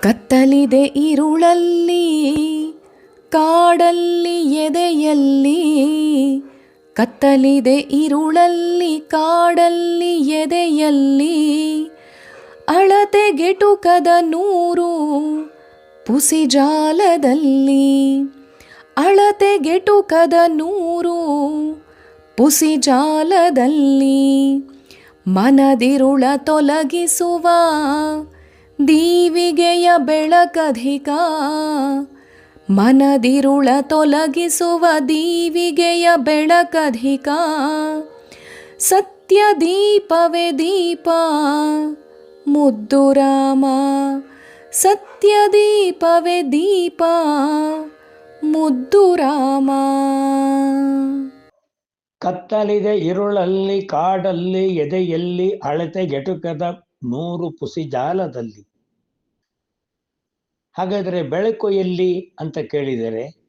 ಕತ್ತಲಿದೆ ಇರುಳಲ್ಲಿ ಕಾಡಲ್ಲಿ ಎದೆಯಲ್ಲಿ, ಕತ್ತಲಿದೆ ಇರುಳಲ್ಲಿ ಕಾಡಲ್ಲಿ ಎದೆಯಲ್ಲಿ, ಅಳತೆಗೆಟುಕದ ನೂರು ಪುಸಿಜಾಲದಲ್ಲಿ, ಅಳತೆಗೆಟುಕದ ನೂರು ಪುಸಿಜಾಲದಲ್ಲಿ, ಮನದಿರುಳ ತೊಲಗಿಸುವ ದೀವಿಗೆಯ ಬೆಳಕಧಿಕ, ಮನದಿರುಳ ತೊಲಗಿಸುವ ದೀವಿಗೆಯ ಬೆಳಕಧಿಕ, ಸತ್ಯ ದೀಪವೇ ದೀಪ ಮುದ್ದು ರಾಮ, ಸತ್ಯ ದೀಪವೇ ದೀಪ ಮುದ್ದು ರಾಮ. ಕತ್ತಲಿದೆ ಇರುಳಲ್ಲಿ ಕಾಡಲ್ಲಿ ಎದೆಯಲ್ಲಿ, ಅಳತೆಗೆಟುಕದ ನೂರು ಪುಸಿಜಾಲದಲ್ಲಿ. ಹಾಗಾದರೆ ಬೆಳಕು ಎಲ್ಲಿ ಅಂತ ಕೇಳಿದರೆ,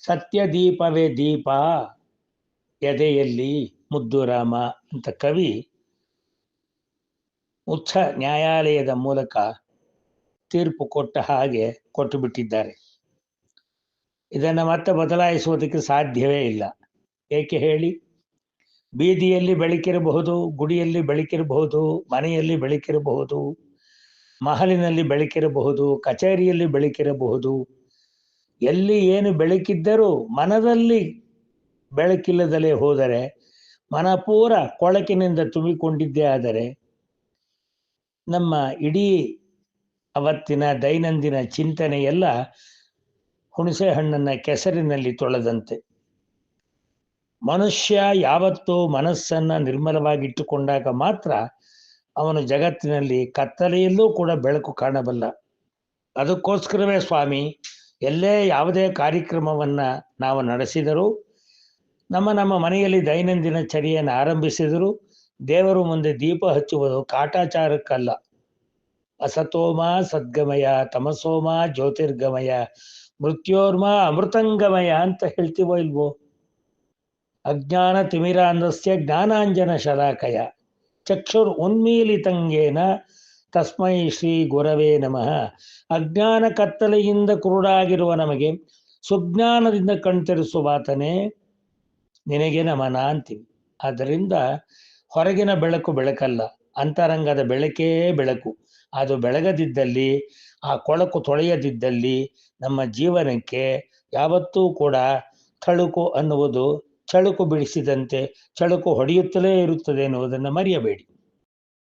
ಸತ್ಯ ದೀಪವೇ ದೀಪ ಎದೆಯಲ್ಲಿ ಮುದ್ದು ರಾಮ ಅಂತ ಕವಿ ಉಚ್ಚ ನ್ಯಾಯಾಲಯದ ಮೂಲಕ ತೀರ್ಪು ಕೊಟ್ಟ ಹಾಗೆ ಕೊಟ್ಟು ಬಿಟ್ಟಿದ್ದಾರೆ. ಇದನ್ನು ಮತ್ತೆ ಬದಲಾಯಿಸುವುದಕ್ಕೆ ಸಾಧ್ಯವೇ ಇಲ್ಲ. ಏಕೆ ಹೇಳಿ? ಬೀದಿಯಲ್ಲಿ ಬೆಳಕಿರಬಹುದು, ಗುಡಿಯಲ್ಲಿ ಬೆಳಕಿರಬಹುದು, ಮನೆಯಲ್ಲಿ ಬೆಳಕಿರಬಹುದು, ಮಹಲಿನಲ್ಲಿ ಬೆಳಕಿರಬಹುದು, ಕಚೇರಿಯಲ್ಲಿ ಬೆಳಕಿರಬಹುದು. ಎಲ್ಲಿ ಏನು ಬೆಳಕಿದ್ದರೂ ಮನದಲ್ಲಿ ಬೆಳಕಿಲ್ಲದಲೇ ಹೋದರೆ, ಮನ ಪೂರ ಕೊಳಕಿನಿಂದ ತುಂಬಿಕೊಂಡಿದ್ದೇ ಆದರೆ, ನಮ್ಮ ಇಡೀ ಅವತ್ತಿನ ದೈನಂದಿನ ಚಿಂತನೆ ಎಲ್ಲ ಹುಣಸೆ ಹಣ್ಣನ್ನು ಕೆಸರಿನಲ್ಲಿ ತೊಳೆದಂತೆ. ಮನುಷ್ಯ ಯಾವತ್ತೂ ಮನಸ್ಸನ್ನು ನಿರ್ಮಲವಾಗಿಟ್ಟುಕೊಂಡಾಗ ಮಾತ್ರ ಅವನು ಜಗತ್ತಿನಲ್ಲಿ ಕತ್ತಲೆಯಲ್ಲೂ ಕೂಡ ಬೆಳಕು ಕಾಣಬಲ್ಲ. ಅದಕ್ಕೋಸ್ಕರವೇ ಸ್ವಾಮಿ, ಎಲ್ಲೇ ಯಾವುದೇ ಕಾರ್ಯಕ್ರಮವನ್ನು ನಾವು ನಡೆಸಿದರೂ, ನಮ್ಮ ಮನೆಯಲ್ಲಿ ದೈನಂದಿನ ಚರ್ಯೆಯನ್ನು ಆರಂಭಿಸಿದರೂ, ದೇವರು ಮುಂದೆ ದೀಪ ಹಚ್ಚುವುದು ಕಾಟಾಚಾರಕ್ಕಲ್ಲ. ಅಸತೋಮ ಸದ್ಗಮಯ, ತಮಸೋಮ ಜ್ಯೋತಿರ್ಗಮಯ, ಮೃತ್ಯೋರ್ಮ ಅಮೃತಂಗಮಯ ಅಂತ ಹೇಳ್ತೀವೋ ಇಲ್ವೋ? ಅಜ್ಞಾನ ತಿಮಿರಾಂಧಸ್ಯ ಜ್ಞಾನಾಂಜನ ಶಲಾಕಯ ಚಕ್ಷುರ್ ಉನ್ಮೀಲಿತಂಗೇನ ತಸ್ಮೈ ಶ್ರೀ ಗುರವೇ ನಮಃ. ಅಜ್ಞಾನ ಕತ್ತಲೆಯಿಂದ ಕುರುಡಾಗಿರುವ ನಮಗೆ ಸುಜ್ಞಾನದಿಂದ ಕಣ್ತೆರೆಸುವಾತನೇ ನಿನಗೆ ನಮನ ಅಂತೀವಿ. ಆದ್ದರಿಂದ ಹೊರಗಿನ ಬೆಳಕು ಬೆಳಕಲ್ಲ, ಅಂತರಂಗದ ಬೆಳಕೇ ಬೆಳಕು. ಅದು ಬೆಳಗದಿದ್ದಲ್ಲಿ, ಆ ಕೊಳಕು ತೊಳೆಯದಿದ್ದಲ್ಲಿ ನಮ್ಮ ಜೀವನಕ್ಕೆ ಯಾವತ್ತೂ ಕೂಡ ಥಳುಕು ಅನ್ನುವುದು ಚಳುಕು ಬಿಡಿಸಿದಂತೆ ಚಳುಕು ಹೊಡೆಯುತ್ತಲೇ ಇರುತ್ತದೆ ಎನ್ನುವುದನ್ನು ಮರೆಯಬೇಡಿ.